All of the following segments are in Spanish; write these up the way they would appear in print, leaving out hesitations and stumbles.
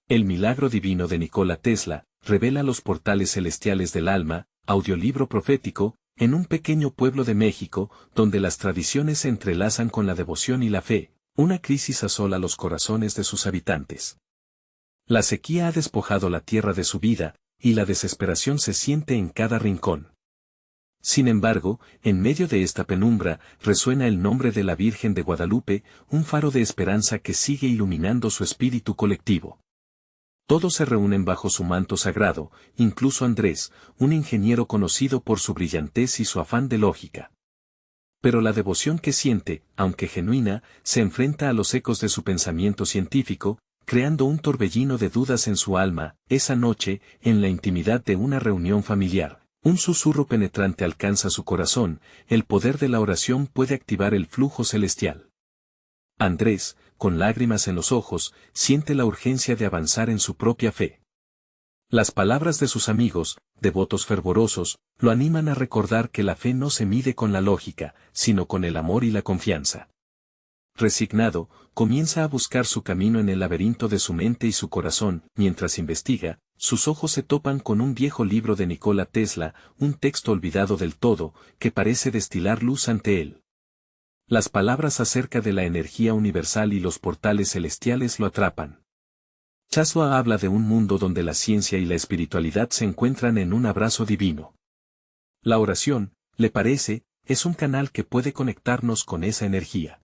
El milagro divino de Nikola Tesla revela los portales celestiales del alma, audiolibro profético, en un pequeño pueblo de México, donde las tradiciones se entrelazan con la devoción y la fe. Una crisis asola los corazones de sus habitantes. La sequía ha despojado la tierra de su vida, y la desesperación se siente en cada rincón. Sin embargo, en medio de esta penumbra, resuena el nombre de la Virgen de Guadalupe, un faro de esperanza que sigue iluminando su espíritu colectivo. Todos se reúnen bajo su manto sagrado, incluso Andrés, un ingeniero conocido por su brillantez y su afán de lógica. Pero la devoción que siente, aunque genuina, se enfrenta a los ecos de su pensamiento científico, creando un torbellino de dudas en su alma. Esa noche, en la intimidad de una reunión familiar, un susurro penetrante alcanza su corazón. El poder de la oración puede activar el flujo celestial. Andrés, con lágrimas en los ojos, siente la urgencia de avanzar en su propia fe. Las palabras de sus amigos, devotos fervorosos, lo animan a recordar que la fe no se mide con la lógica, sino con el amor y la confianza. Resignado, comienza a buscar su camino en el laberinto de su mente y su corazón. Mientras investiga, sus ojos se topan con un viejo libro de Nikola Tesla, un texto olvidado del todo, que parece destilar luz ante él. Las palabras acerca de la energía universal y los portales celestiales lo atrapan. Tesla habla de un mundo donde la ciencia y la espiritualidad se encuentran en un abrazo divino. La oración, le parece, es un canal que puede conectarnos con esa energía.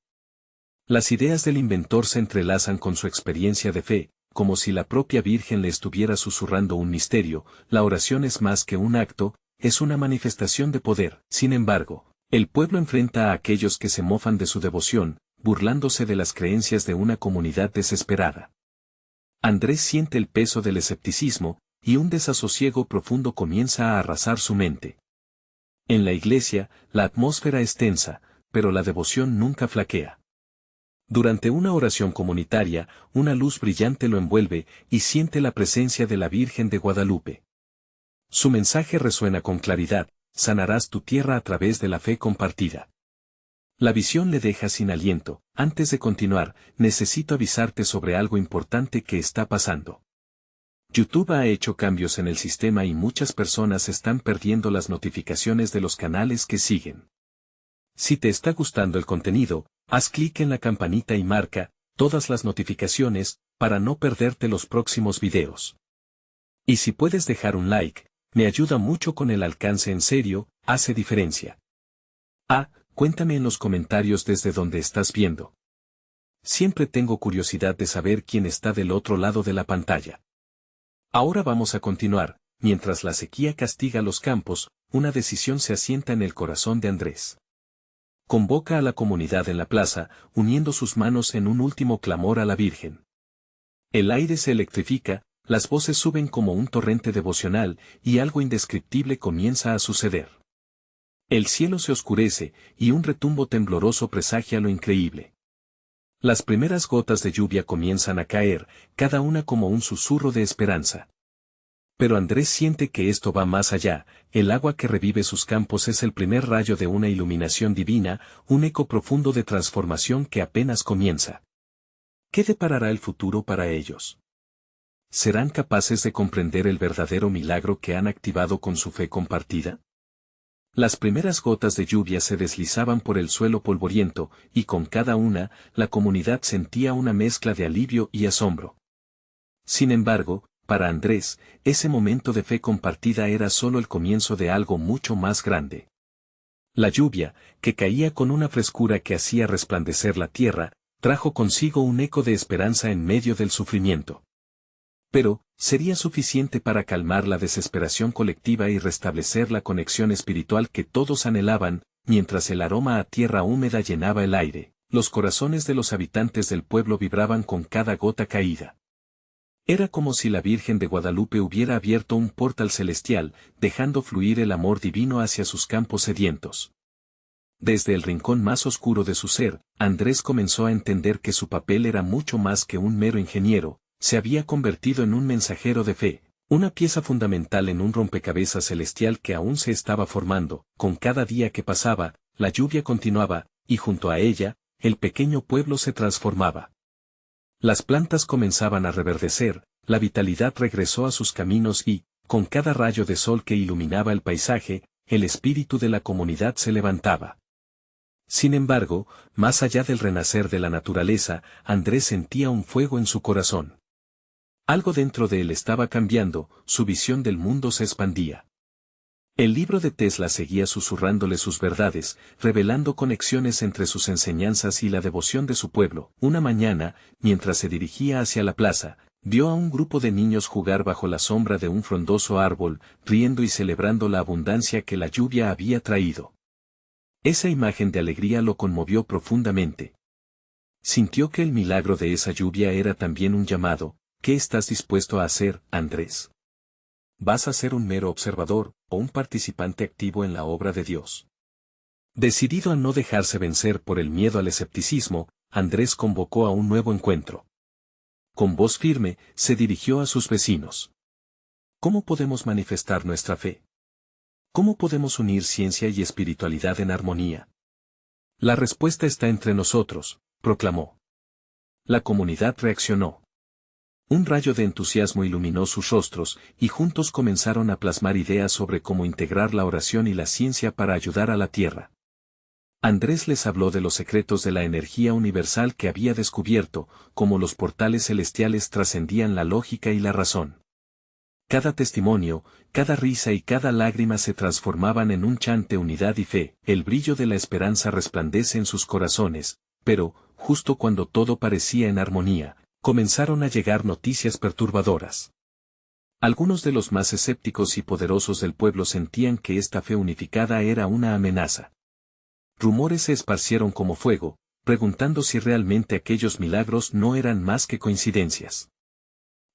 Las ideas del inventor se entrelazan con su experiencia de fe, como si la propia Virgen le estuviera susurrando un misterio. La oración es más que un acto, es una manifestación de poder. Sin embargo, el pueblo enfrenta a aquellos que se mofan de su devoción, burlándose de las creencias de una comunidad desesperada. Andrés siente el peso del escepticismo, y un desasosiego profundo comienza a arrasar su mente. En la iglesia, la atmósfera es tensa, pero la devoción nunca flaquea. Durante una oración comunitaria, una luz brillante lo envuelve, y siente la presencia de la Virgen de Guadalupe. Su mensaje resuena con claridad: sanarás tu tierra a través de la fe compartida. La visión le deja sin aliento. Antes de continuar, necesito avisarte sobre algo importante que está pasando. YouTube ha hecho cambios en el sistema y muchas personas están perdiendo las notificaciones de los canales que siguen. Si te está gustando el contenido, haz clic en la campanita y marca todas las notificaciones para no perderte los próximos videos. Y si puedes dejar un like, me ayuda mucho con el alcance. En serio, hace diferencia. Cuéntame en los comentarios desde donde estás viendo. Siempre tengo curiosidad de saber quién está del otro lado de la pantalla. Ahora vamos a continuar. Mientras la sequía castiga los campos, una decisión se asienta en el corazón de Andrés. Convoca a la comunidad en la plaza, uniendo sus manos en un último clamor a la Virgen. El aire se electrifica, las voces suben como un torrente devocional, y algo indescriptible comienza a suceder. El cielo se oscurece, y un retumbo tembloroso presagia lo increíble. Las primeras gotas de lluvia comienzan a caer, cada una como un susurro de esperanza. Pero Andrés siente que esto va más allá. El agua que revive sus campos es el primer rayo de una iluminación divina, un eco profundo de transformación que apenas comienza. ¿Qué deparará el futuro para ellos? ¿Serán capaces de comprender el verdadero milagro que han activado con su fe compartida? Las primeras gotas de lluvia se deslizaban por el suelo polvoriento, y con cada una, la comunidad sentía una mezcla de alivio y asombro. Sin embargo, para Andrés, ese momento de fe compartida era solo el comienzo de algo mucho más grande. La lluvia, que caía con una frescura que hacía resplandecer la tierra, trajo consigo un eco de esperanza en medio del sufrimiento. Pero, ¿sería suficiente para calmar la desesperación colectiva y restablecer la conexión espiritual que todos anhelaban? Mientras el aroma a tierra húmeda llenaba el aire, los corazones de los habitantes del pueblo vibraban con cada gota caída. Era como si la Virgen de Guadalupe hubiera abierto un portal celestial, dejando fluir el amor divino hacia sus campos sedientos. Desde el rincón más oscuro de su ser, Andrés comenzó a entender que su papel era mucho más que un mero ingeniero. Se había convertido en un mensajero de fe, una pieza fundamental en un rompecabezas celestial que aún se estaba formando. Con cada día que pasaba, la lluvia continuaba, y junto a ella, el pequeño pueblo se transformaba. Las plantas comenzaban a reverdecer, La vitalidad regresó a sus caminos y, con cada rayo de sol que iluminaba el paisaje, el espíritu de la comunidad se levantaba. Sin embargo, más allá del renacer de la naturaleza, Andrés sentía un fuego en su corazón. Algo dentro de él estaba cambiando, su visión del mundo se expandía. El libro de Tesla seguía susurrándole sus verdades, revelando conexiones entre sus enseñanzas y la devoción de su pueblo. Una mañana, mientras se dirigía hacia la plaza, vio a un grupo de niños jugar bajo la sombra de un frondoso árbol, riendo y celebrando la abundancia que la lluvia había traído. Esa imagen de alegría lo conmovió profundamente. Sintió que el milagro de esa lluvia era también un llamado. ¿Qué estás dispuesto a hacer, Andrés? ¿Vas a ser un mero observador, o un participante activo en la obra de Dios? Decidido a no dejarse vencer por el miedo al escepticismo, Andrés convocó a un nuevo encuentro. Con voz firme, se dirigió a sus vecinos. ¿Cómo podemos manifestar nuestra fe? ¿Cómo podemos unir ciencia y espiritualidad en armonía? La respuesta está entre nosotros, proclamó. La comunidad reaccionó. Un rayo de entusiasmo iluminó sus rostros, y juntos comenzaron a plasmar ideas sobre cómo integrar la oración y la ciencia para ayudar a la Tierra. Andrés les habló de los secretos de la energía universal que había descubierto, cómo los portales celestiales trascendían la lógica y la razón. Cada testimonio, cada risa y cada lágrima se transformaban en un chante unidad y fe. El brillo de la esperanza resplandece en sus corazones, pero, justo cuando todo parecía en armonía, comenzaron a llegar noticias perturbadoras. Algunos de los más escépticos y poderosos del pueblo sentían que esta fe unificada era una amenaza. Rumores se esparcieron como fuego, preguntando si realmente aquellos milagros no eran más que coincidencias.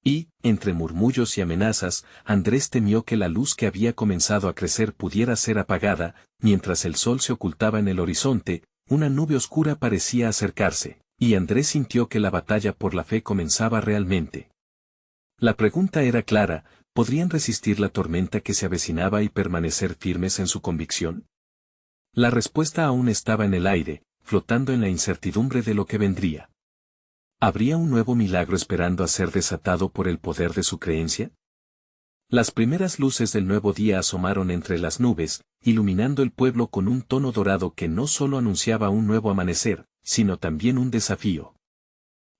Y, entre murmullos y amenazas, Andrés temió que la luz que había comenzado a crecer pudiera ser apagada. Mientras el sol se ocultaba en el horizonte, una nube oscura parecía acercarse, y Andrés sintió que la batalla por la fe comenzaba realmente. La pregunta era clara: ¿podrían resistir la tormenta que se avecinaba y permanecer firmes en su convicción? La respuesta aún estaba en el aire, flotando en la incertidumbre de lo que vendría. ¿Habría un nuevo milagro esperando a ser desatado por el poder de su creencia? Las primeras luces del nuevo día asomaron entre las nubes, iluminando el pueblo con un tono dorado que no solo anunciaba un nuevo amanecer, sino también un desafío.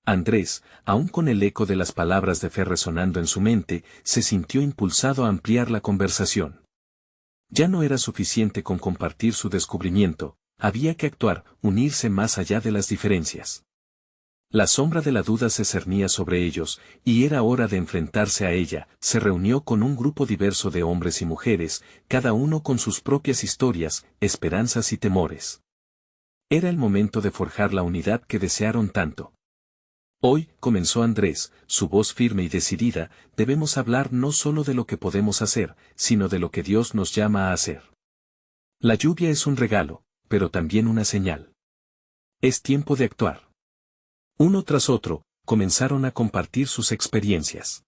Andrés, aún con el eco de las palabras de fe resonando en su mente, se sintió impulsado a ampliar la conversación. Ya no era suficiente con compartir su descubrimiento, había que actuar, unirse más allá de las diferencias. La sombra de la duda se cernía sobre ellos, y era hora de enfrentarse a ella. Se reunió con un grupo diverso de hombres y mujeres, cada uno con sus propias historias, esperanzas y temores. Era el momento de forjar la unidad que desearon tanto. Hoy, comenzó Andrés, su voz firme y decidida, debemos hablar no solo de lo que podemos hacer, sino de lo que Dios nos llama a hacer. La lluvia es un regalo, pero también una señal. Es tiempo de actuar. Uno tras otro, comenzaron a compartir sus experiencias.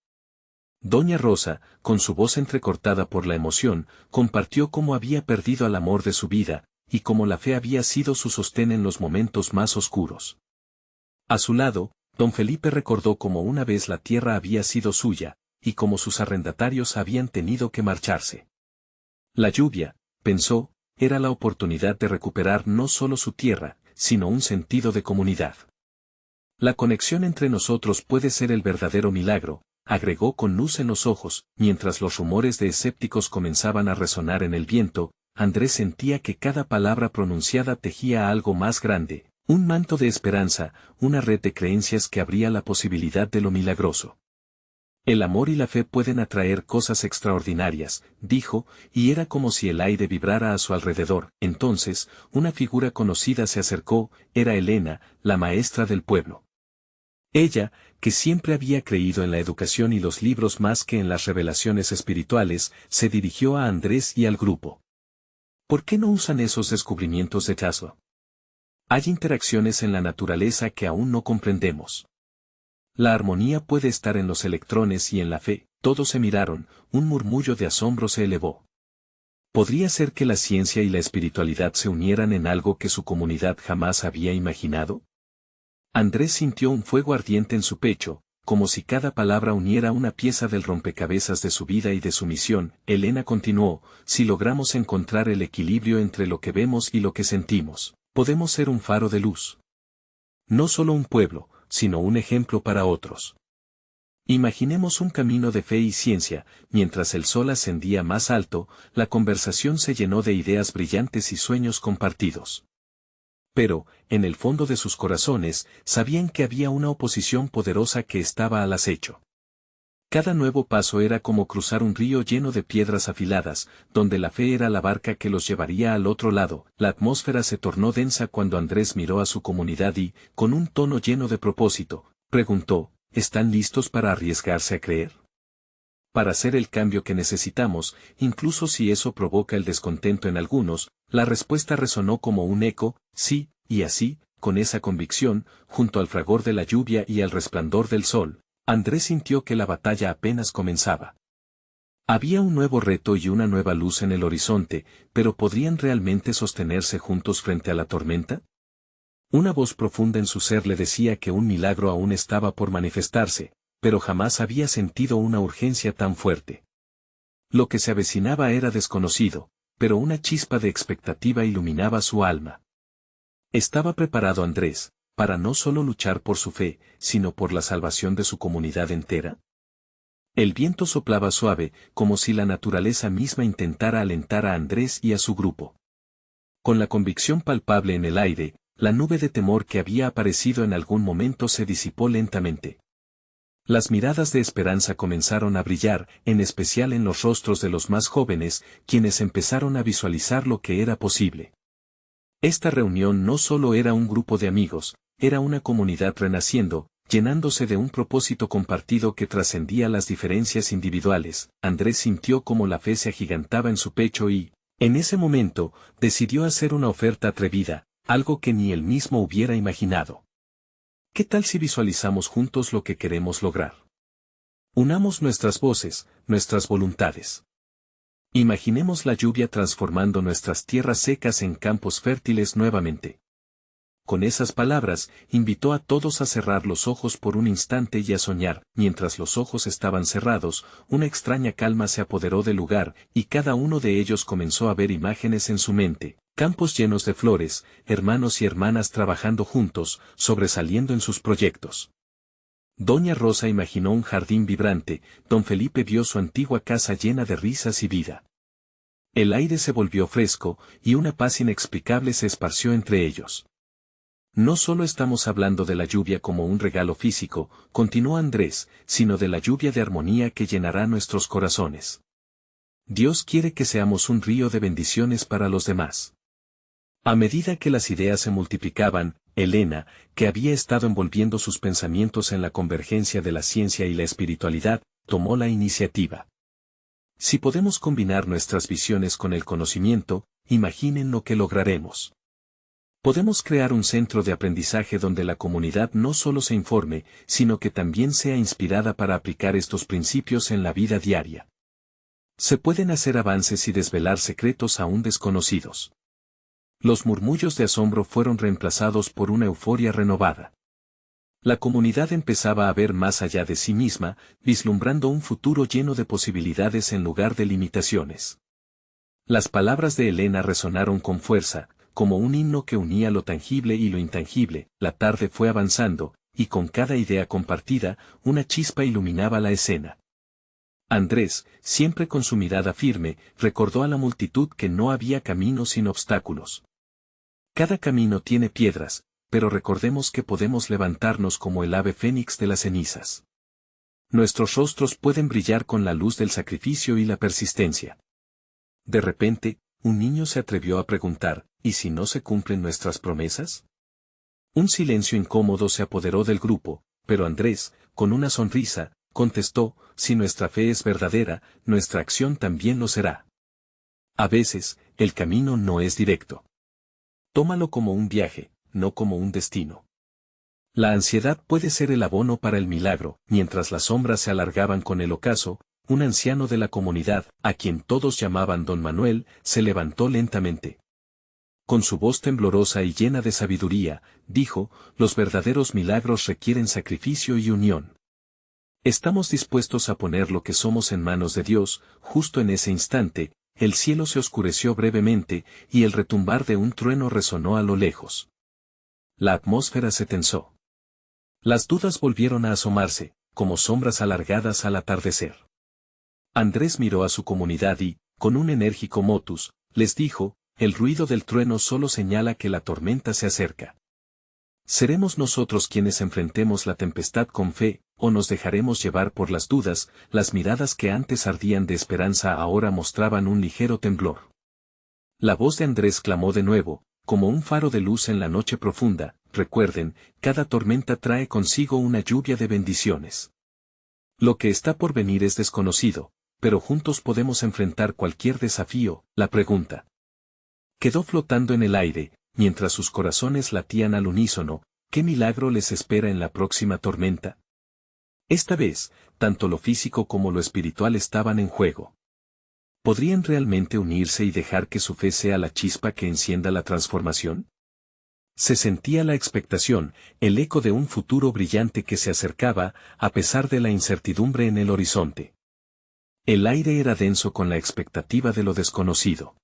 Doña Rosa, con su voz entrecortada por la emoción, compartió cómo había perdido al amor de su vida, y cómo la fe había sido su sostén en los momentos más oscuros. A su lado, don Felipe recordó cómo una vez la tierra había sido suya, y cómo sus arrendatarios habían tenido que marcharse. La lluvia, pensó, era la oportunidad de recuperar no solo su tierra, sino un sentido de comunidad. La conexión entre nosotros puede ser el verdadero milagro, agregó con luz en los ojos. Mientras los rumores de escépticos comenzaban a resonar en el viento, Andrés sentía que cada palabra pronunciada tejía algo más grande, un manto de esperanza, una red de creencias que abría la posibilidad de lo milagroso. El amor y la fe pueden atraer cosas extraordinarias, dijo, y era como si el aire vibrara a su alrededor. Entonces, una figura conocida se acercó, era Elena, la maestra del pueblo. Ella, que siempre había creído en la educación y los libros más que en las revelaciones espirituales, se dirigió a Andrés y al grupo. ¿Por qué no usan esos descubrimientos de Tesla? Hay interacciones en la naturaleza que aún no comprendemos. La armonía puede estar en los electrones y en la fe. Todos se miraron, un murmullo de asombro se elevó. ¿Podría ser que la ciencia y la espiritualidad se unieran en algo que su comunidad jamás había imaginado? Andrés sintió un fuego ardiente en su pecho, como si cada palabra uniera una pieza del rompecabezas de su vida y de su misión. Elena continuó: si logramos encontrar el equilibrio entre lo que vemos y lo que sentimos, podemos ser un faro de luz. No solo un pueblo, sino un ejemplo para otros. Imaginemos un camino de fe y ciencia. Mientras el sol ascendía más alto, la conversación se llenó de ideas brillantes y sueños compartidos. Pero, en el fondo de sus corazones, sabían que había una oposición poderosa que estaba al acecho. Cada nuevo paso era como cruzar un río lleno de piedras afiladas, donde la fe era la barca que los llevaría al otro lado. La atmósfera se tornó densa cuando Andrés miró a su comunidad y, con un tono lleno de propósito, preguntó: ¿están listos para arriesgarse a creer? Para hacer el cambio que necesitamos, incluso si eso provoca el descontento en algunos. La respuesta resonó como un eco: sí, y así, con esa convicción, junto al fragor de la lluvia y al resplandor del sol, Andrés sintió que la batalla apenas comenzaba. Había un nuevo reto y una nueva luz en el horizonte, pero ¿podrían realmente sostenerse juntos frente a la tormenta? Una voz profunda en su ser le decía que un milagro aún estaba por manifestarse, pero jamás había sentido una urgencia tan fuerte. Lo que se avecinaba era desconocido, pero una chispa de expectativa iluminaba su alma. ¿Estaba preparado Andrés para no solo luchar por su fe, sino por la salvación de su comunidad entera? El viento soplaba suave, como si la naturaleza misma intentara alentar a Andrés y a su grupo. Con la convicción palpable en el aire, la nube de temor que había aparecido en algún momento se disipó lentamente. Las miradas de esperanza comenzaron a brillar, en especial en los rostros de los más jóvenes, quienes empezaron a visualizar lo que era posible. Esta reunión no solo era un grupo de amigos, era una comunidad renaciendo, llenándose de un propósito compartido que trascendía las diferencias individuales. Andrés sintió como la fe se agigantaba en su pecho y, en ese momento, decidió hacer una oferta atrevida, algo que ni él mismo hubiera imaginado. ¿Qué tal si visualizamos juntos lo que queremos lograr? Unamos nuestras voces, nuestras voluntades. Imaginemos la lluvia transformando nuestras tierras secas en campos fértiles nuevamente. Con esas palabras, invitó a todos a cerrar los ojos por un instante y a soñar. Mientras los ojos estaban cerrados, una extraña calma se apoderó del lugar, y cada uno de ellos comenzó a ver imágenes en su mente: campos llenos de flores, hermanos y hermanas trabajando juntos, sobresaliendo en sus proyectos. Doña Rosa imaginó un jardín vibrante, don Felipe vio su antigua casa llena de risas y vida. El aire se volvió fresco, y una paz inexplicable se esparció entre ellos. No solo estamos hablando de la lluvia como un regalo físico, continuó Andrés, sino de la lluvia de armonía que llenará nuestros corazones. Dios quiere que seamos un río de bendiciones para los demás. A medida que las ideas se multiplicaban, Elena, que había estado envolviendo sus pensamientos en la convergencia de la ciencia y la espiritualidad, tomó la iniciativa. Si podemos combinar nuestras visiones con el conocimiento, imaginen lo que lograremos. Podemos crear un centro de aprendizaje donde la comunidad no solo se informe, sino que también sea inspirada para aplicar estos principios en la vida diaria. Se pueden hacer avances y desvelar secretos aún desconocidos. Los murmullos de asombro fueron reemplazados por una euforia renovada. La comunidad empezaba a ver más allá de sí misma, vislumbrando un futuro lleno de posibilidades en lugar de limitaciones. Las palabras de Elena resonaron con fuerza, como un himno que unía lo tangible y lo intangible. La tarde fue avanzando, y con cada idea compartida, una chispa iluminaba la escena. Andrés, siempre con su mirada firme, recordó a la multitud que no había camino sin obstáculos. Cada camino tiene piedras, pero recordemos que podemos levantarnos como el ave fénix de las cenizas. Nuestros rostros pueden brillar con la luz del sacrificio y la persistencia. De repente, un niño se atrevió a preguntar: ¿y si no se cumplen nuestras promesas? Un silencio incómodo se apoderó del grupo, pero Andrés, con una sonrisa, contestó: si nuestra fe es verdadera, nuestra acción también lo será. A veces, el camino no es directo. Tómalo como un viaje, no como un destino. La ansiedad puede ser el abono para el milagro. Mientras las sombras se alargaban con el ocaso, un anciano de la comunidad, a quien todos llamaban Don Manuel, se levantó lentamente. Con su voz temblorosa y llena de sabiduría, dijo: los verdaderos milagros requieren sacrificio y unión. Estamos dispuestos a poner lo que somos en manos de Dios. Justo en ese instante, el cielo se oscureció brevemente, y el retumbar de un trueno resonó a lo lejos. La atmósfera se tensó. Las dudas volvieron a asomarse, como sombras alargadas al atardecer. Andrés miró a su comunidad y, con un enérgico motus, les dijo: el ruido del trueno solo señala que la tormenta se acerca. ¿Seremos nosotros quienes enfrentemos la tempestad con fe, o nos dejaremos llevar por las dudas? Las miradas que antes ardían de esperanza ahora mostraban un ligero temblor. La voz de Andrés clamó de nuevo, como un faro de luz en la noche profunda: recuerden, cada tormenta trae consigo una lluvia de bendiciones. Lo que está por venir es desconocido, pero juntos podemos enfrentar cualquier desafío. La pregunta quedó flotando en el aire, mientras sus corazones latían al unísono: ¿qué milagro les espera en la próxima tormenta? Esta vez, tanto lo físico como lo espiritual estaban en juego. ¿Podrían realmente unirse y dejar que su fe sea la chispa que encienda la transformación? Se sentía la expectación, el eco de un futuro brillante que se acercaba, a pesar de la incertidumbre en el horizonte. El aire era denso con la expectativa de lo desconocido.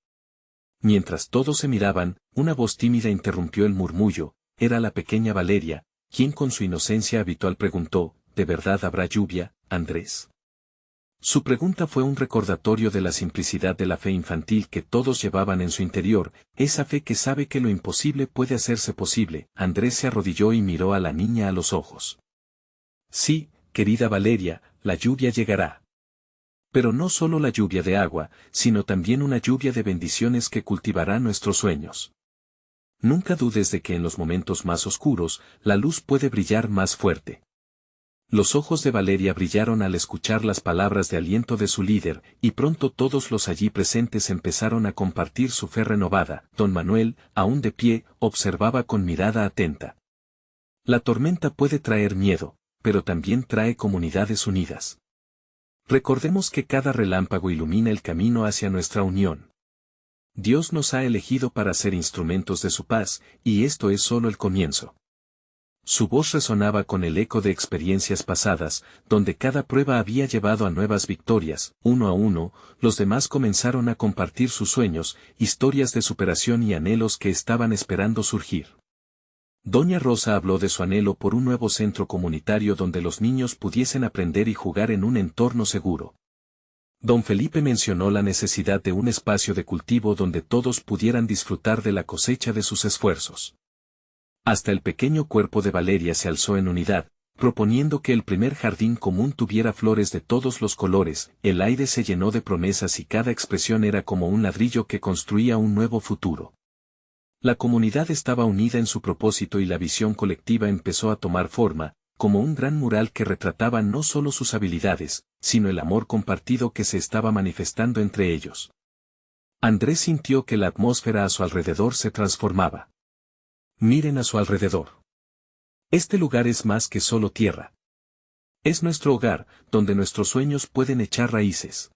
Mientras todos se miraban, una voz tímida interrumpió el murmullo. Era la pequeña Valeria, quien con su inocencia habitual preguntó: ¿de verdad habrá lluvia, Andrés? Su pregunta fue un recordatorio de la simplicidad de la fe infantil que todos llevaban en su interior, esa fe que sabe que lo imposible puede hacerse posible. Andrés se arrodilló y miró a la niña a los ojos. Sí, querida Valeria, la lluvia llegará. Pero no solo la lluvia de agua, sino también una lluvia de bendiciones que cultivará nuestros sueños. Nunca dudes de que en los momentos más oscuros, la luz puede brillar más fuerte. Los ojos de Valeria brillaron al escuchar las palabras de aliento de su líder, y pronto todos los allí presentes empezaron a compartir su fe renovada. Don Manuel, aún de pie, observaba con mirada atenta. La tormenta puede traer miedo, pero también trae comunidades unidas. Recordemos que cada relámpago ilumina el camino hacia nuestra unión. Dios nos ha elegido para ser instrumentos de su paz, y esto es solo el comienzo. Su voz resonaba con el eco de experiencias pasadas, donde cada prueba había llevado a nuevas victorias. Uno a uno, los demás comenzaron a compartir sus sueños, historias de superación y anhelos que estaban esperando surgir. Doña Rosa habló de su anhelo por un nuevo centro comunitario donde los niños pudiesen aprender y jugar en un entorno seguro. Don Felipe mencionó la necesidad de un espacio de cultivo donde todos pudieran disfrutar de la cosecha de sus esfuerzos. Hasta el pequeño cuerpo de Valeria se alzó en unidad, proponiendo que el primer jardín común tuviera flores de todos los colores. El aire se llenó de promesas y cada expresión era como un ladrillo que construía un nuevo futuro. La comunidad estaba unida en su propósito y la visión colectiva empezó a tomar forma, como un gran mural que retrataba no solo sus habilidades, sino el amor compartido que se estaba manifestando entre ellos. Andrés sintió que la atmósfera a su alrededor se transformaba. Miren a su alrededor. Este lugar es más que solo tierra. Es nuestro hogar, donde nuestros sueños pueden echar raíces.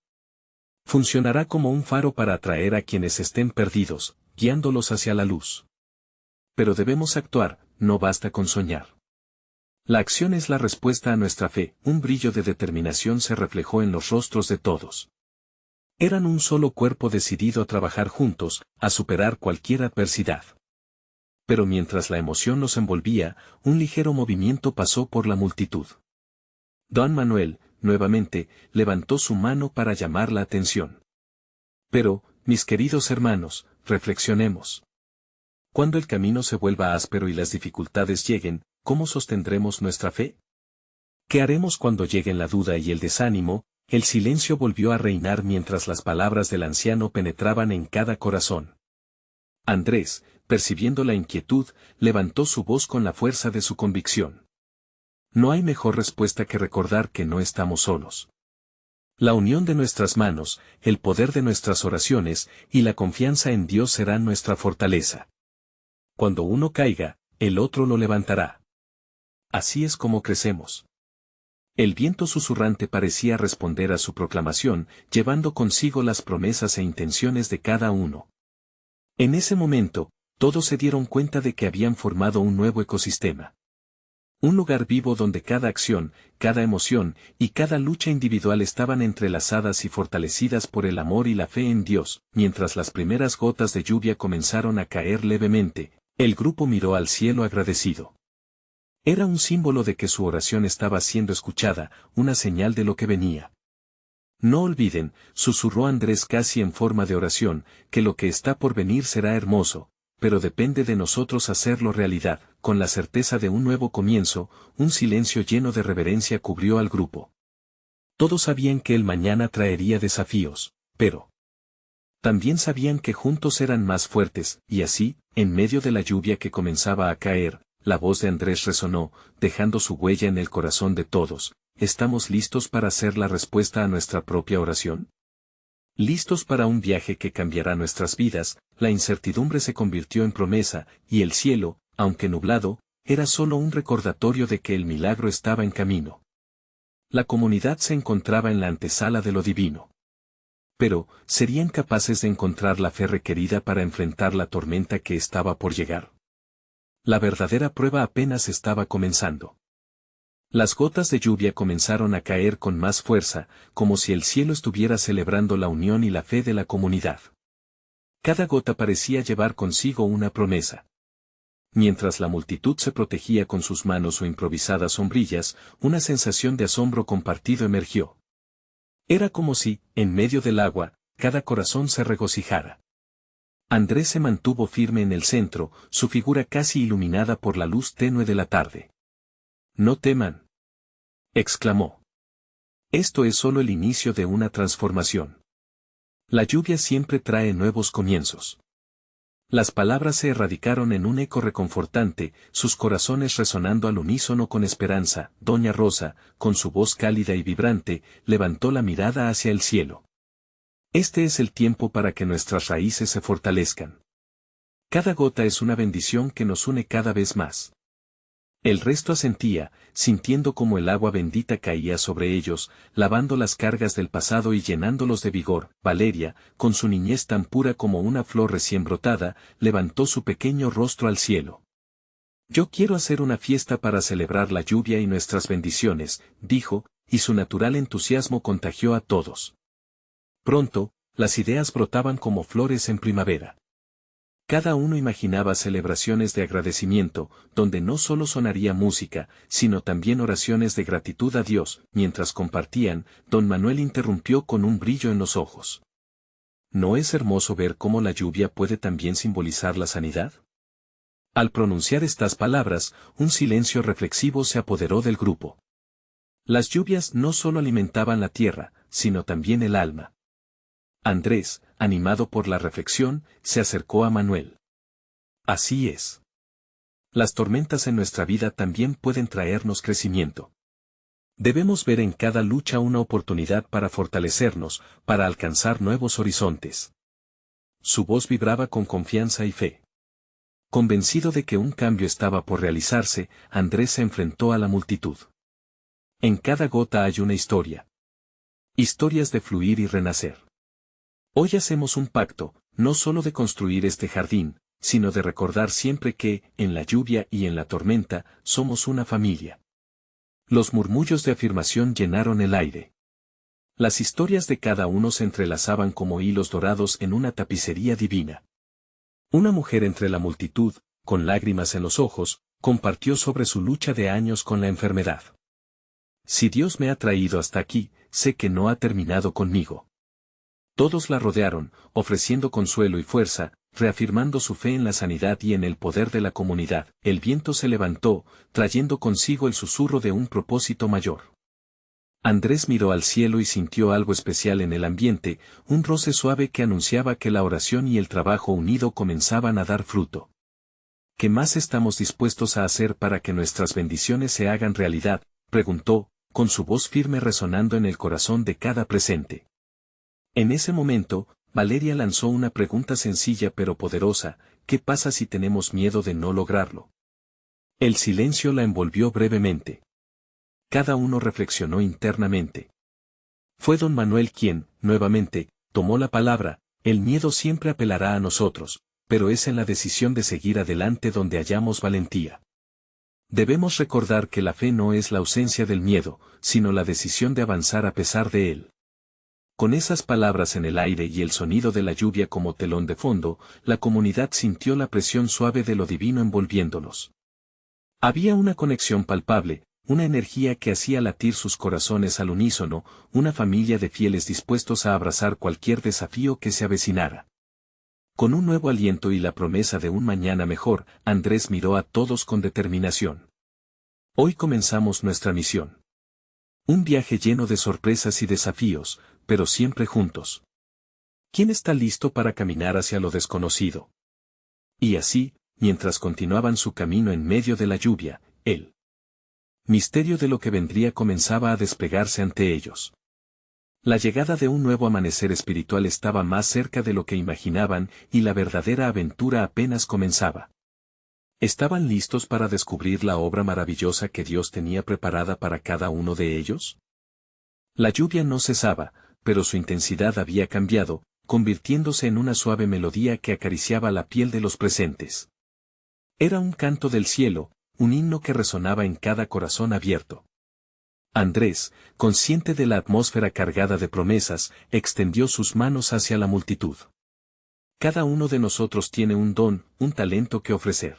Funcionará como un faro para atraer a quienes estén perdidos, guiándolos hacia la luz. Pero debemos actuar, no basta con soñar. La acción es la respuesta a nuestra fe. Un brillo de determinación se reflejó en los rostros de todos. Eran un solo cuerpo decidido a trabajar juntos, a superar cualquier adversidad. Pero mientras la emoción los envolvía, un ligero movimiento pasó por la multitud. Don Manuel, nuevamente, levantó su mano para llamar la atención. Pero, mis queridos hermanos, reflexionemos. Cuando el camino se vuelva áspero y las dificultades lleguen, ¿cómo sostendremos nuestra fe? ¿Qué haremos cuando lleguen la duda y el desánimo? El silencio volvió a reinar mientras las palabras del anciano penetraban en cada corazón. Andrés, percibiendo la inquietud, levantó su voz con la fuerza de su convicción. No hay mejor respuesta que recordar que no estamos solos. La unión de nuestras manos, el poder de nuestras oraciones, y la confianza en Dios serán nuestra fortaleza. Cuando uno caiga, el otro lo levantará. Así es como crecemos. El viento susurrante parecía responder a su proclamación, llevando consigo las promesas e intenciones de cada uno. En ese momento, todos se dieron cuenta de que habían formado un nuevo ecosistema. Un lugar vivo donde cada acción, cada emoción y cada lucha individual estaban entrelazadas y fortalecidas por el amor y la fe en Dios. Mientras las primeras gotas de lluvia comenzaron a caer levemente, el grupo miró al cielo agradecido. Era un símbolo de que su oración estaba siendo escuchada, una señal de lo que venía. No olviden, susurró Andrés casi en forma de oración, que lo que está por venir será hermoso, pero depende de nosotros hacerlo realidad. Con la certeza de un nuevo comienzo, un silencio lleno de reverencia cubrió al grupo. Todos sabían que el mañana traería desafíos, pero también sabían que juntos eran más fuertes, y así, en medio de la lluvia que comenzaba a caer, la voz de Andrés resonó, dejando su huella en el corazón de todos. ¿Estamos listos para hacer la respuesta a nuestra propia oración? Listos para un viaje que cambiará nuestras vidas. La incertidumbre se convirtió en promesa, y el cielo, aunque nublado, era solo un recordatorio de que el milagro estaba en camino. La comunidad se encontraba en la antesala de lo divino. Pero, ¿serían capaces de encontrar la fe requerida para enfrentar la tormenta que estaba por llegar? La verdadera prueba apenas estaba comenzando. Las gotas de lluvia comenzaron a caer con más fuerza, como si el cielo estuviera celebrando la unión y la fe de la comunidad. Cada gota parecía llevar consigo una promesa. Mientras la multitud se protegía con sus manos o improvisadas sombrillas, una sensación de asombro compartido emergió. Era como si, en medio del agua, cada corazón se regocijara. Andrés se mantuvo firme en el centro, su figura casi iluminada por la luz tenue de la tarde. «No teman», exclamó. «Esto es solo el inicio de una transformación. La lluvia siempre trae nuevos comienzos». Las palabras se erradicaron en un eco reconfortante, sus corazones resonando al unísono con esperanza. Doña Rosa, con su voz cálida y vibrante, levantó la mirada hacia el cielo. «Este es el tiempo para que nuestras raíces se fortalezcan. Cada gota es una bendición que nos une cada vez más». El resto asentía, sintiendo como el agua bendita caía sobre ellos, lavando las cargas del pasado y llenándolos de vigor. Valeria, con su niñez tan pura como una flor recién brotada, levantó su pequeño rostro al cielo. «Yo quiero hacer una fiesta para celebrar la lluvia y nuestras bendiciones», dijo, y su natural entusiasmo contagió a todos. Pronto, las ideas brotaban como flores en primavera. Cada uno imaginaba celebraciones de agradecimiento, donde no solo sonaría música, sino también oraciones de gratitud a Dios. Mientras compartían, don Manuel interrumpió con un brillo en los ojos. ¿No es hermoso ver cómo la lluvia puede también simbolizar la sanidad? Al pronunciar estas palabras, un silencio reflexivo se apoderó del grupo. Las lluvias no solo alimentaban la tierra, sino también el alma. Andrés, animado por la reflexión, se acercó a Manuel. Así es. Las tormentas en nuestra vida también pueden traernos crecimiento. Debemos ver en cada lucha una oportunidad para fortalecernos, para alcanzar nuevos horizontes. Su voz vibraba con confianza y fe. Convencido de que un cambio estaba por realizarse, Andrés se enfrentó a la multitud. En cada gota hay una historia. Historias de fluir y renacer. Hoy hacemos un pacto, no solo de construir este jardín, sino de recordar siempre que, en la lluvia y en la tormenta, somos una familia. Los murmullos de afirmación llenaron el aire. Las historias de cada uno se entrelazaban como hilos dorados en una tapicería divina. Una mujer entre la multitud, con lágrimas en los ojos, compartió sobre su lucha de años con la enfermedad. Si Dios me ha traído hasta aquí, sé que no ha terminado conmigo. Todos la rodearon, ofreciendo consuelo y fuerza, reafirmando su fe en la sanidad y en el poder de la comunidad. El viento se levantó, trayendo consigo el susurro de un propósito mayor. Andrés miró al cielo y sintió algo especial en el ambiente, un roce suave que anunciaba que la oración y el trabajo unido comenzaban a dar fruto. ¿Qué más estamos dispuestos a hacer para que nuestras bendiciones se hagan realidad?, preguntó, con su voz firme resonando en el corazón de cada presente. En ese momento, Valeria lanzó una pregunta sencilla pero poderosa: ¿qué pasa si tenemos miedo de no lograrlo? El silencio la envolvió brevemente. Cada uno reflexionó internamente. Fue don Manuel quien, nuevamente, tomó la palabra: el miedo siempre apelará a nosotros, pero es en la decisión de seguir adelante donde hallamos valentía. Debemos recordar que la fe no es la ausencia del miedo, sino la decisión de avanzar a pesar de él. Con esas palabras en el aire y el sonido de la lluvia como telón de fondo, la comunidad sintió la presión suave de lo divino envolviéndolos. Había una conexión palpable, una energía que hacía latir sus corazones al unísono, una familia de fieles dispuestos a abrazar cualquier desafío que se avecinara. Con un nuevo aliento y la promesa de un mañana mejor, Andrés miró a todos con determinación. Hoy comenzamos nuestra misión. Un viaje lleno de sorpresas y desafíos, pero siempre juntos. ¿Quién está listo para caminar hacia lo desconocido? Y así, mientras continuaban su camino en medio de la lluvia, el misterio de lo que vendría comenzaba a desplegarse ante ellos. La llegada de un nuevo amanecer espiritual estaba más cerca de lo que imaginaban y la verdadera aventura apenas comenzaba. ¿Estaban listos para descubrir la obra maravillosa que Dios tenía preparada para cada uno de ellos? La lluvia no cesaba, pero su intensidad había cambiado, convirtiéndose en una suave melodía que acariciaba la piel de los presentes. Era un canto del cielo, un himno que resonaba en cada corazón abierto. Andrés, consciente de la atmósfera cargada de promesas, extendió sus manos hacia la multitud. Cada uno de nosotros tiene un don, un talento que ofrecer.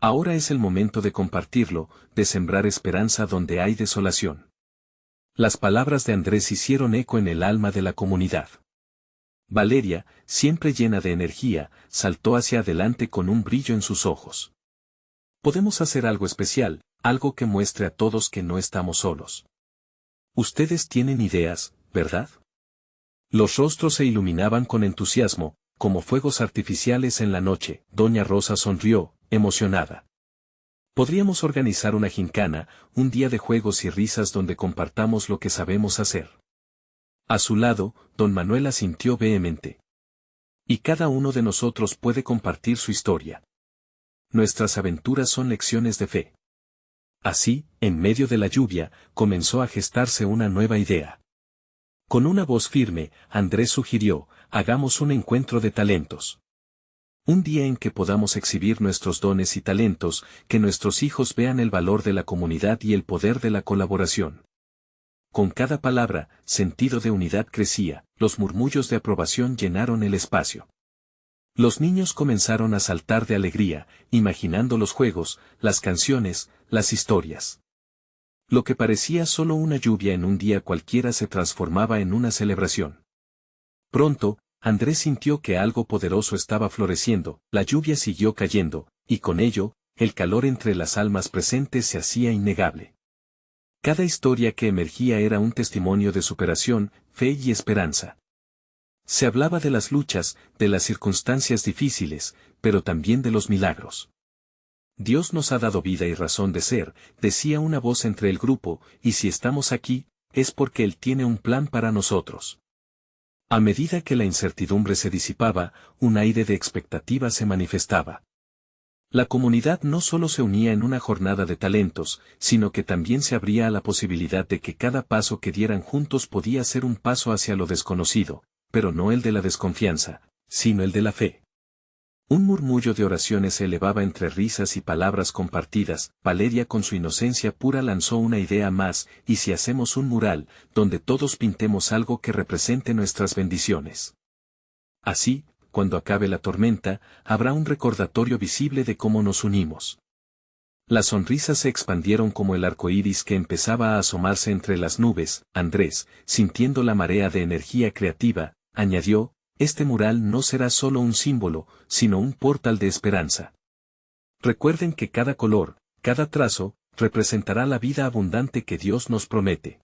Ahora es el momento de compartirlo, de sembrar esperanza donde hay desolación. Las palabras de Andrés hicieron eco en el alma de la comunidad. Valeria, siempre llena de energía, saltó hacia adelante con un brillo en sus ojos. Podemos hacer algo especial, algo que muestre a todos que no estamos solos. Ustedes tienen ideas, ¿verdad? Los rostros se iluminaban con entusiasmo, como fuegos artificiales en la noche. Doña Rosa sonrió, emocionada. Podríamos organizar una gincana, un día de juegos y risas donde compartamos lo que sabemos hacer. A su lado, don Manuel asintió vehemente. Y cada uno de nosotros puede compartir su historia. Nuestras aventuras son lecciones de fe. Así, en medio de la lluvia, comenzó a gestarse una nueva idea. Con una voz firme, Andrés sugirió, hagamos un encuentro de talentos. Un día en que podamos exhibir nuestros dones y talentos, que nuestros hijos vean el valor de la comunidad y el poder de la colaboración. Con cada palabra, sentido de unidad crecía, los murmullos de aprobación llenaron el espacio. Los niños comenzaron a saltar de alegría, imaginando los juegos, las canciones, las historias. Lo que parecía solo una lluvia en un día cualquiera se transformaba en una celebración. Pronto, Andrés sintió que algo poderoso estaba floreciendo, la lluvia siguió cayendo, y con ello, el calor entre las almas presentes se hacía innegable. Cada historia que emergía era un testimonio de superación, fe y esperanza. Se hablaba de las luchas, de las circunstancias difíciles, pero también de los milagros. Dios nos ha dado vida y razón de ser, decía una voz entre el grupo, y si estamos aquí, es porque Él tiene un plan para nosotros. A medida que la incertidumbre se disipaba, un aire de expectativa se manifestaba. La comunidad no solo se unía en una jornada de talentos, sino que también se abría a la posibilidad de que cada paso que dieran juntos podía ser un paso hacia lo desconocido, pero no el de la desconfianza, sino el de la fe. Un murmullo de oraciones se elevaba entre risas y palabras compartidas. Valeria con su inocencia pura lanzó una idea más, ¿y si hacemos un mural, donde todos pintemos algo que represente nuestras bendiciones? Así, cuando acabe la tormenta, habrá un recordatorio visible de cómo nos unimos. Las sonrisas se expandieron como el arco iris que empezaba a asomarse entre las nubes. Andrés, sintiendo la marea de energía creativa, añadió, este mural no será solo un símbolo, sino un portal de esperanza. Recuerden que cada color, cada trazo, representará la vida abundante que Dios nos promete.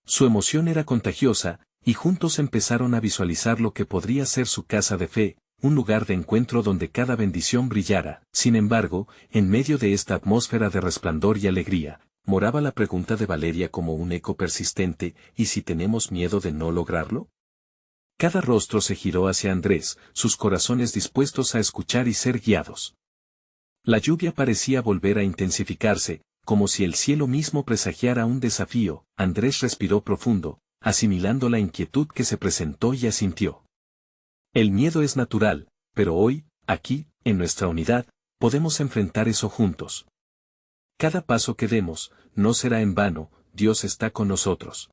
Su emoción era contagiosa, y juntos empezaron a visualizar lo que podría ser su casa de fe, un lugar de encuentro donde cada bendición brillara. Sin embargo, en medio de esta atmósfera de resplandor y alegría, moraba la pregunta de Valeria como un eco persistente, ¿y si tenemos miedo de no lograrlo? Cada rostro se giró hacia Andrés, sus corazones dispuestos a escuchar y ser guiados. La lluvia parecía volver a intensificarse, como si el cielo mismo presagiara un desafío. Andrés respiró profundo, asimilando la inquietud que se presentó y asintió. El miedo es natural, pero hoy, aquí, en nuestra unidad, podemos enfrentar eso juntos. Cada paso que demos, no será en vano, Dios está con nosotros.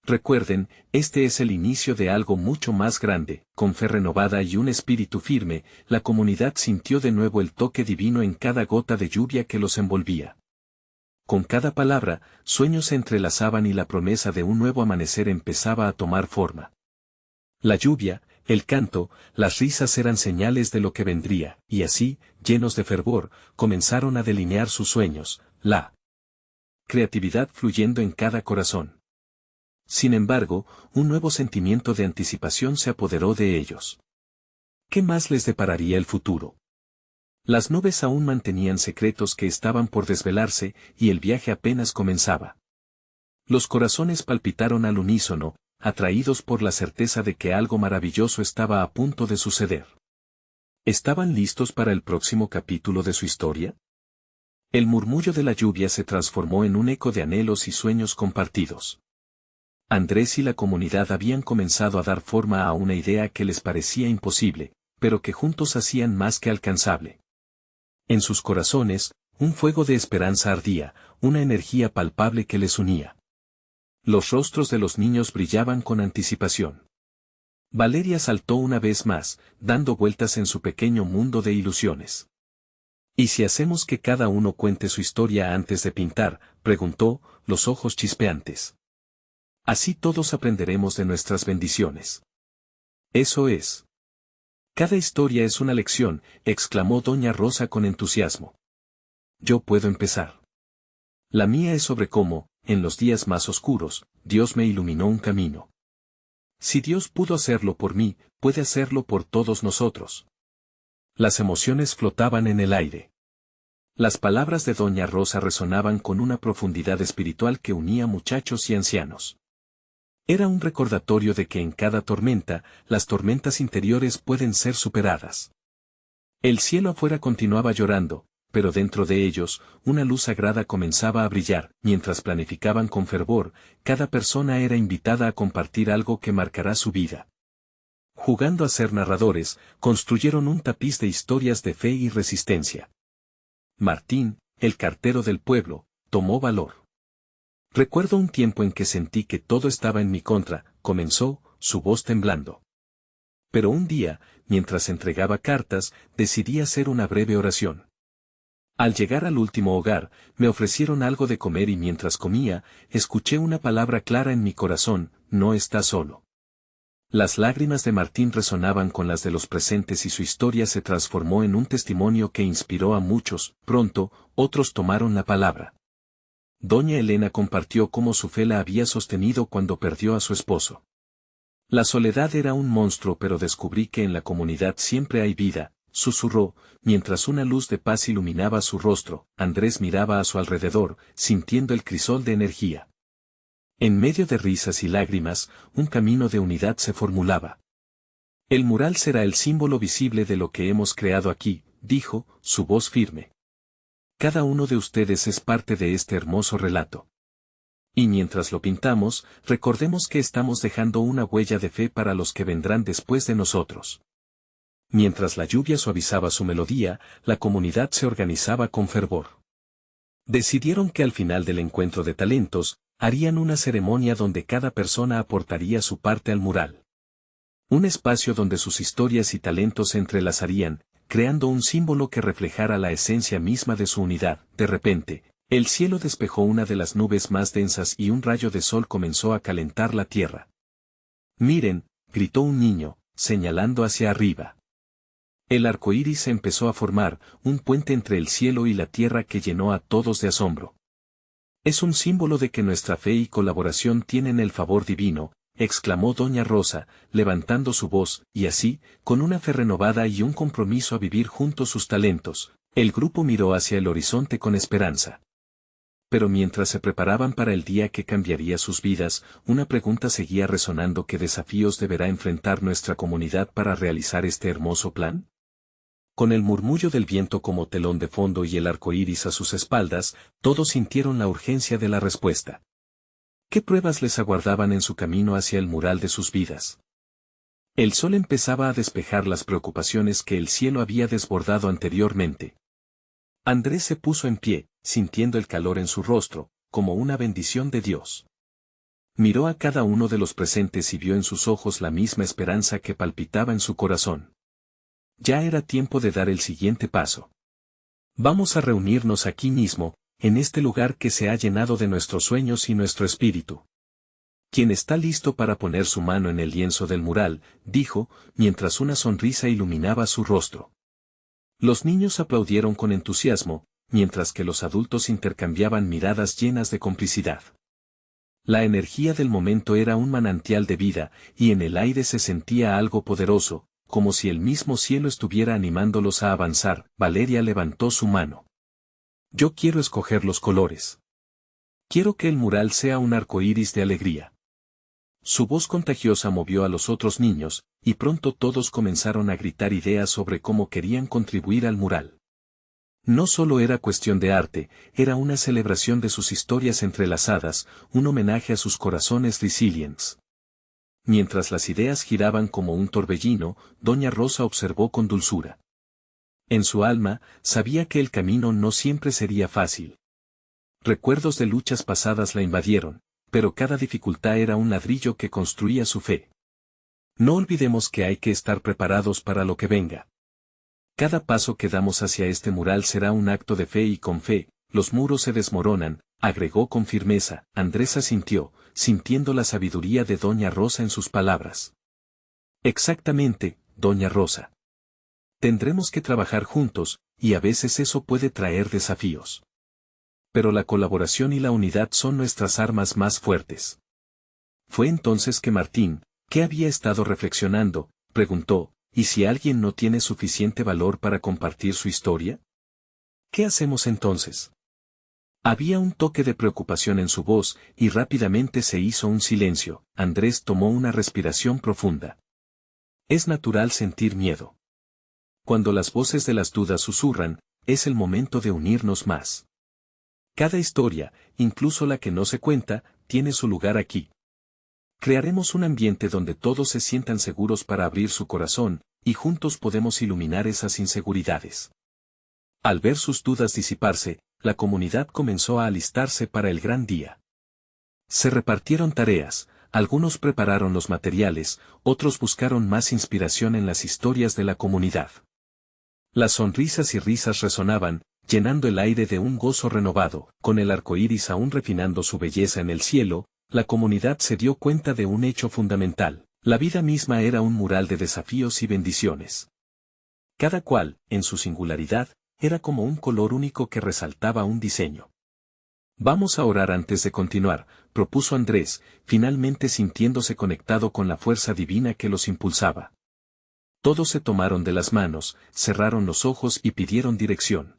Recuerden, este es el inicio de algo mucho más grande. Con fe renovada y un espíritu firme, la comunidad sintió de nuevo el toque divino en cada gota de lluvia que los envolvía. Con cada palabra, sueños se entrelazaban y la promesa de un nuevo amanecer empezaba a tomar forma. La lluvia, el canto, las risas eran señales de lo que vendría, y así, llenos de fervor, comenzaron a delinear sus sueños, la creatividad fluyendo en cada corazón. Sin embargo, un nuevo sentimiento de anticipación se apoderó de ellos. ¿Qué más les depararía el futuro? Las nubes aún mantenían secretos que estaban por desvelarse, y el viaje apenas comenzaba. Los corazones palpitaron al unísono, atraídos por la certeza de que algo maravilloso estaba a punto de suceder. ¿Estaban listos para el próximo capítulo de su historia? El murmullo de la lluvia se transformó en un eco de anhelos y sueños compartidos. Andrés y la comunidad habían comenzado a dar forma a una idea que les parecía imposible, pero que juntos hacían más que alcanzable. En sus corazones, un fuego de esperanza ardía, una energía palpable que les unía. Los rostros de los niños brillaban con anticipación. Valeria saltó una vez más, dando vueltas en su pequeño mundo de ilusiones. ¿Y si hacemos que cada uno cuente su historia antes de pintar?, preguntó, los ojos chispeantes. Así todos aprenderemos de nuestras bendiciones. Eso es. Cada historia es una lección, exclamó doña Rosa con entusiasmo. Yo puedo empezar. La mía es sobre cómo, en los días más oscuros, Dios me iluminó un camino. Si Dios pudo hacerlo por mí, puede hacerlo por todos nosotros. Las emociones flotaban en el aire. Las palabras de doña Rosa resonaban con una profundidad espiritual que unía muchachos y ancianos. Era un recordatorio de que en cada tormenta, las tormentas interiores pueden ser superadas. El cielo afuera continuaba llorando, pero dentro de ellos, una luz sagrada comenzaba a brillar. Mientras planificaban con fervor, cada persona era invitada a compartir algo que marcará su vida. Jugando a ser narradores, construyeron un tapiz de historias de fe y resistencia. Martín, el cartero del pueblo, tomó valor. Recuerdo un tiempo en que sentí que todo estaba en mi contra, comenzó, su voz temblando. Pero un día, mientras entregaba cartas, decidí hacer una breve oración. Al llegar al último hogar, me ofrecieron algo de comer y mientras comía, escuché una palabra clara en mi corazón: no estás solo. Las lágrimas de Martín resonaban con las de los presentes y su historia se transformó en un testimonio que inspiró a muchos. Pronto, otros tomaron la palabra. Doña Elena compartió cómo su fe la había sostenido cuando perdió a su esposo. La soledad era un monstruo, pero descubrí que en la comunidad siempre hay vida, susurró, mientras una luz de paz iluminaba su rostro. Andrés miraba a su alrededor, sintiendo el crisol de energía. En medio de risas y lágrimas, un camino de unidad se formulaba. El mural será el símbolo visible de lo que hemos creado aquí, dijo, su voz firme. Cada uno de ustedes es parte de este hermoso relato. Y mientras lo pintamos, recordemos que estamos dejando una huella de fe para los que vendrán después de nosotros. Mientras la lluvia suavizaba su melodía, la comunidad se organizaba con fervor. Decidieron que al final del encuentro de talentos, harían una ceremonia donde cada persona aportaría su parte al mural. Un espacio donde sus historias y talentos se entrelazarían, creando un símbolo que reflejara la esencia misma de su unidad. De repente, el cielo despejó una de las nubes más densas y un rayo de sol comenzó a calentar la tierra. «Miren», gritó un niño, señalando hacia arriba. El arco iris se empezó a formar, un puente entre el cielo y la tierra que llenó a todos de asombro. «Es un símbolo de que nuestra fe y colaboración tienen el favor divino», exclamó doña Rosa, levantando su voz, y así, con una fe renovada y un compromiso a vivir juntos sus talentos, el grupo miró hacia el horizonte con esperanza. Pero mientras se preparaban para el día que cambiaría sus vidas, una pregunta seguía resonando: ¿qué desafíos deberá enfrentar nuestra comunidad para realizar este hermoso plan? Con el murmullo del viento como telón de fondo y el arco iris a sus espaldas, todos sintieron la urgencia de la respuesta. ¿Qué pruebas les aguardaban en su camino hacia el mural de sus vidas? El sol empezaba a despejar las preocupaciones que el cielo había desbordado anteriormente. Andrés se puso en pie, sintiendo el calor en su rostro, como una bendición de Dios. Miró a cada uno de los presentes y vio en sus ojos la misma esperanza que palpitaba en su corazón. Ya era tiempo de dar el siguiente paso. Vamos a reunirnos aquí mismo, en este lugar que se ha llenado de nuestros sueños y nuestro espíritu. Quien está listo para poner su mano en el lienzo del mural, dijo, mientras una sonrisa iluminaba su rostro. Los niños aplaudieron con entusiasmo, mientras que los adultos intercambiaban miradas llenas de complicidad. La energía del momento era un manantial de vida, y en el aire se sentía algo poderoso, como si el mismo cielo estuviera animándolos a avanzar. Valeria levantó su mano. Yo quiero escoger los colores. Quiero que el mural sea un arco iris de alegría. Su voz contagiosa movió a los otros niños, y pronto todos comenzaron a gritar ideas sobre cómo querían contribuir al mural. No solo era cuestión de arte, era una celebración de sus historias entrelazadas, un homenaje a sus corazones resilientes. Mientras las ideas giraban como un torbellino, doña Rosa observó con dulzura. En su alma, sabía que el camino no siempre sería fácil. Recuerdos de luchas pasadas la invadieron, pero cada dificultad era un ladrillo que construía su fe. No olvidemos que hay que estar preparados para lo que venga. Cada paso que damos hacia este mural será un acto de fe y con fe, los muros se desmoronan, agregó con firmeza. Andrés asintió, sintiendo la sabiduría de doña Rosa en sus palabras. Exactamente, doña Rosa. Tendremos que trabajar juntos, y a veces eso puede traer desafíos. Pero la colaboración y la unidad son nuestras armas más fuertes. Fue entonces que Martín, que había estado reflexionando, preguntó, ¿y si alguien no tiene suficiente valor para compartir su historia? ¿Qué hacemos entonces? Había un toque de preocupación en su voz, y rápidamente se hizo un silencio. Andrés tomó una respiración profunda. Es natural sentir miedo. Cuando las voces de las dudas susurran, es el momento de unirnos más. Cada historia, incluso la que no se cuenta, tiene su lugar aquí. Crearemos un ambiente donde todos se sientan seguros para abrir su corazón, y juntos podemos iluminar esas inseguridades. Al ver sus dudas disiparse, la comunidad comenzó a alistarse para el gran día. Se repartieron tareas, algunos prepararon los materiales, otros buscaron más inspiración en las historias de la comunidad. Las sonrisas y risas resonaban, llenando el aire de un gozo renovado. Con el arco iris aún refinando su belleza en el cielo, la comunidad se dio cuenta de un hecho fundamental: la vida misma era un mural de desafíos y bendiciones. Cada cual, en su singularidad, era como un color único que resaltaba un diseño. Vamos a orar antes de continuar, propuso Andrés, finalmente sintiéndose conectado con la fuerza divina que los impulsaba. Todos se tomaron de las manos, cerraron los ojos y pidieron dirección.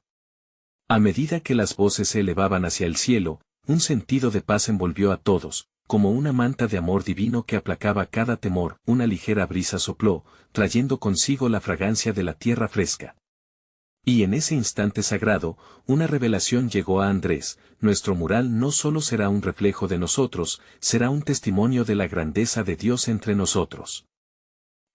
A medida que las voces se elevaban hacia el cielo, un sentido de paz envolvió a todos, como una manta de amor divino que aplacaba cada temor. Una ligera brisa sopló, trayendo consigo la fragancia de la tierra fresca. Y en ese instante sagrado, una revelación llegó a Andrés: nuestro mural no solo será un reflejo de nosotros, será un testimonio de la grandeza de Dios entre nosotros.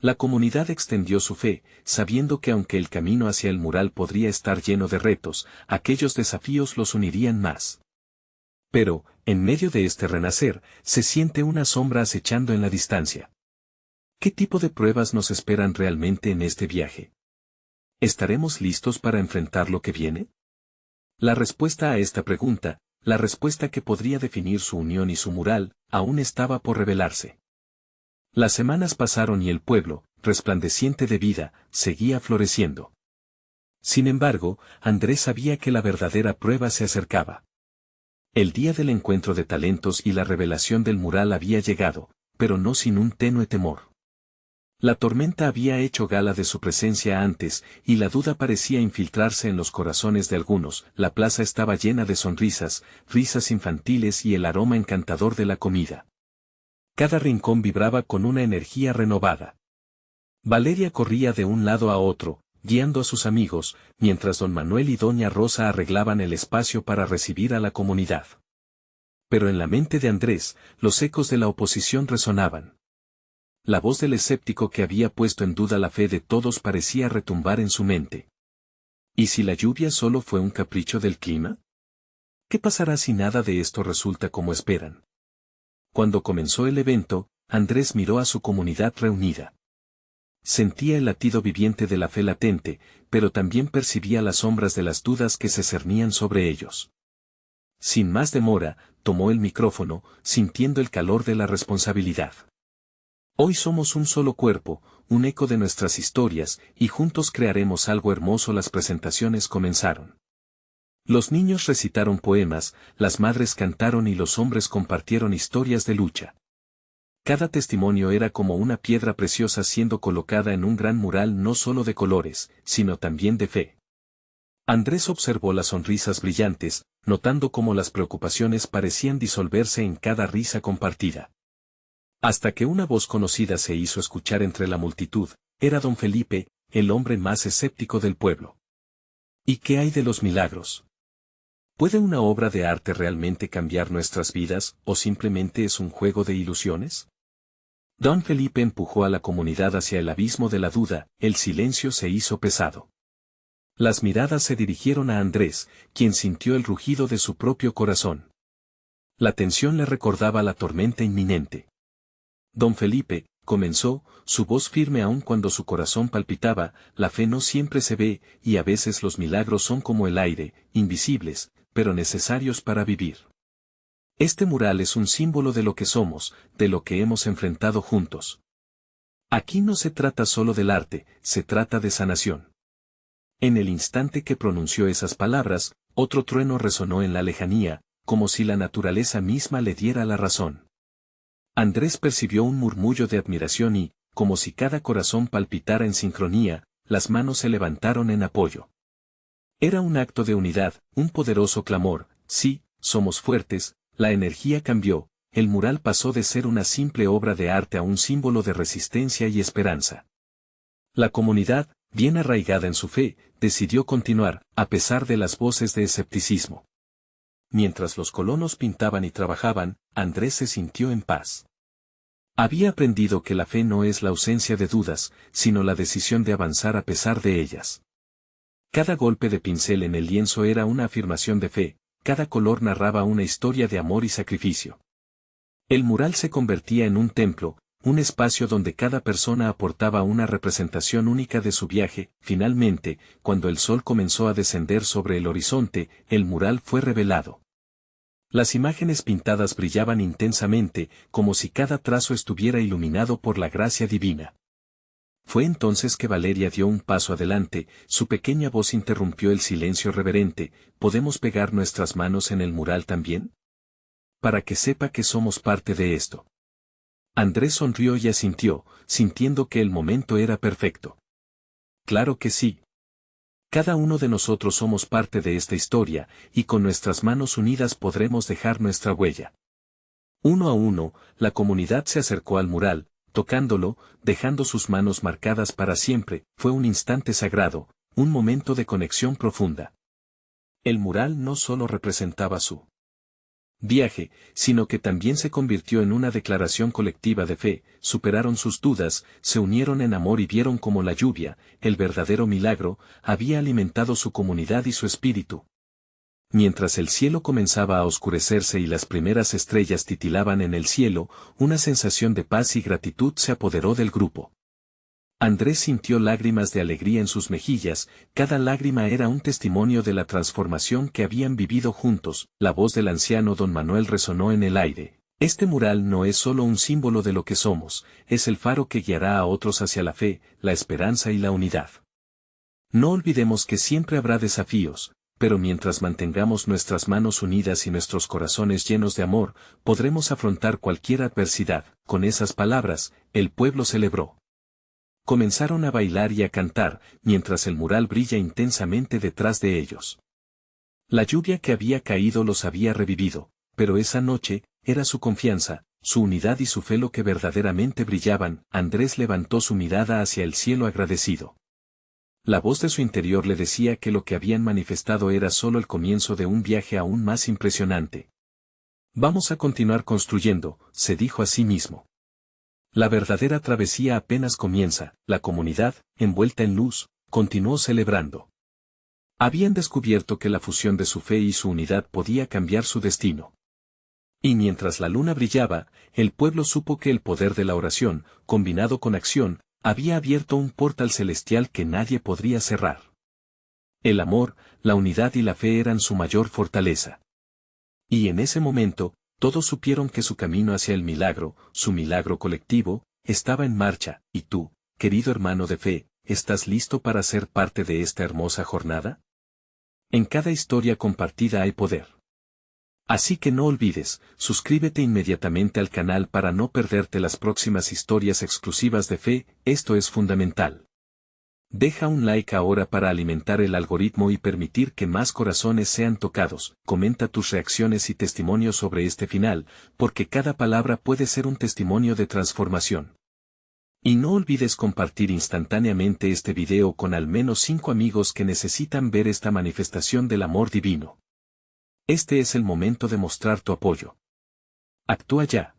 La comunidad extendió su fe, sabiendo que aunque el camino hacia el mural podría estar lleno de retos, aquellos desafíos los unirían más. Pero, en medio de este renacer, se siente una sombra acechando en la distancia. ¿Qué tipo de pruebas nos esperan realmente en este viaje? ¿Estaremos listos para enfrentar lo que viene? La respuesta a esta pregunta, la respuesta que podría definir su unión y su mural, aún estaba por revelarse. Las semanas pasaron y el pueblo, resplandeciente de vida, seguía floreciendo. Sin embargo, Andrés sabía que la verdadera prueba se acercaba. El día del encuentro de talentos y la revelación del mural había llegado, pero no sin un tenue temor. La tormenta había hecho gala de su presencia antes, y la duda parecía infiltrarse en los corazones de algunos. La plaza estaba llena de sonrisas, risas infantiles y el aroma encantador de la comida. Cada rincón vibraba con una energía renovada. Valeria corría de un lado a otro, guiando a sus amigos, mientras don Manuel y doña Rosa arreglaban el espacio para recibir a la comunidad. Pero en la mente de Andrés, los ecos de la oposición resonaban. La voz del escéptico que había puesto en duda la fe de todos parecía retumbar en su mente. ¿Y si la lluvia solo fue un capricho del clima? ¿Qué pasará si nada de esto resulta como esperan? Cuando comenzó el evento, Andrés miró a su comunidad reunida. Sentía el latido viviente de la fe latente, pero también percibía las sombras de las dudas que se cernían sobre ellos. Sin más demora, tomó el micrófono, sintiendo el calor de la responsabilidad. Hoy somos un solo cuerpo, un eco de nuestras historias, y juntos crearemos algo hermoso. Las presentaciones comenzaron. Los niños recitaron poemas, las madres cantaron y los hombres compartieron historias de lucha. Cada testimonio era como una piedra preciosa siendo colocada en un gran mural no solo de colores, sino también de fe. Andrés observó las sonrisas brillantes, notando cómo las preocupaciones parecían disolverse en cada risa compartida. Hasta que una voz conocida se hizo escuchar entre la multitud, era don Felipe, el hombre más escéptico del pueblo. ¿Y qué hay de los milagros? ¿Puede una obra de arte realmente cambiar nuestras vidas, o simplemente es un juego de ilusiones? Don Felipe empujó a la comunidad hacia el abismo de la duda, el silencio se hizo pesado. Las miradas se dirigieron a Andrés, quien sintió el rugido de su propio corazón. La tensión le recordaba la tormenta inminente. Don Felipe, comenzó, su voz firme aun cuando su corazón palpitaba, la fe no siempre se ve, y a veces los milagros son como el aire, invisibles, pero necesarios para vivir. Este mural es un símbolo de lo que somos, de lo que hemos enfrentado juntos. Aquí no se trata solo del arte, se trata de sanación. En el instante que pronunció esas palabras, otro trueno resonó en la lejanía, como si la naturaleza misma le diera la razón. Andrés percibió un murmullo de admiración y, como si cada corazón palpitara en sincronía, las manos se levantaron en apoyo. Era un acto de unidad, un poderoso clamor, sí, somos fuertes. La energía cambió, el mural pasó de ser una simple obra de arte a un símbolo de resistencia y esperanza. La comunidad, bien arraigada en su fe, decidió continuar, a pesar de las voces de escepticismo. Mientras los colonos pintaban y trabajaban, Andrés se sintió en paz. Había aprendido que la fe no es la ausencia de dudas, sino la decisión de avanzar a pesar de ellas. Cada golpe de pincel en el lienzo era una afirmación de fe. Cada color narraba una historia de amor y sacrificio. El mural se convertía en un templo, un espacio donde cada persona aportaba una representación única de su viaje. Finalmente, cuando el sol comenzó a descender sobre el horizonte, el mural fue revelado. Las imágenes pintadas brillaban intensamente, como si cada trazo estuviera iluminado por la gracia divina. Fue entonces que Valeria dio un paso adelante, su pequeña voz interrumpió el silencio reverente. ¿Podemos pegar nuestras manos en el mural también? Para que sepa que somos parte de esto. Andrés sonrió y asintió, sintiendo que el momento era perfecto. Claro que sí. Cada uno de nosotros somos parte de esta historia, y con nuestras manos unidas podremos dejar nuestra huella. Uno a uno, la comunidad se acercó al mural, tocándolo, dejando sus manos marcadas para siempre. Fue un instante sagrado, un momento de conexión profunda. El mural no solo representaba su viaje, sino que también se convirtió en una declaración colectiva de fe. Superaron sus dudas, se unieron en amor y vieron cómo la lluvia, el verdadero milagro, había alimentado su comunidad y su espíritu. Mientras el cielo comenzaba a oscurecerse y las primeras estrellas titilaban en el cielo, una sensación de paz y gratitud se apoderó del grupo. Andrés sintió lágrimas de alegría en sus mejillas, cada lágrima era un testimonio de la transformación que habían vivido juntos. La voz del anciano don Manuel resonó en el aire. Este mural no es solo un símbolo de lo que somos, es el faro que guiará a otros hacia la fe, la esperanza y la unidad. No olvidemos que siempre habrá desafíos, pero mientras mantengamos nuestras manos unidas y nuestros corazones llenos de amor, podremos afrontar cualquier adversidad. Con esas palabras, el pueblo celebró. Comenzaron a bailar y a cantar, mientras el mural brilla intensamente detrás de ellos. La lluvia que había caído los había revivido, pero esa noche, era su confianza, su unidad y su fe lo que verdaderamente brillaban. Andrés levantó su mirada hacia el cielo agradecido. La voz de su interior le decía que lo que habían manifestado era solo el comienzo de un viaje aún más impresionante. Vamos a continuar construyendo, se dijo a sí mismo. La verdadera travesía apenas comienza. La comunidad, envuelta en luz, continuó celebrando. Habían descubierto que la fusión de su fe y su unidad podía cambiar su destino. Y mientras la luna brillaba, el pueblo supo que el poder de la oración, combinado con acción, había abierto un portal celestial que nadie podría cerrar. El amor, la unidad y la fe eran su mayor fortaleza. Y en ese momento, todos supieron que su camino hacia el milagro, su milagro colectivo, estaba en marcha, y tú, querido hermano de fe, ¿estás listo para ser parte de esta hermosa jornada? En cada historia compartida hay poder. Así que no olvides, suscríbete inmediatamente al canal para no perderte las próximas historias exclusivas de fe, esto es fundamental. Deja un like ahora para alimentar el algoritmo y permitir que más corazones sean tocados. Comenta tus reacciones y testimonios sobre este final, porque cada palabra puede ser un testimonio de transformación. Y no olvides compartir instantáneamente este video con al menos 5 amigos que necesitan ver esta manifestación del amor divino. Este es el momento de mostrar tu apoyo. Actúa ya.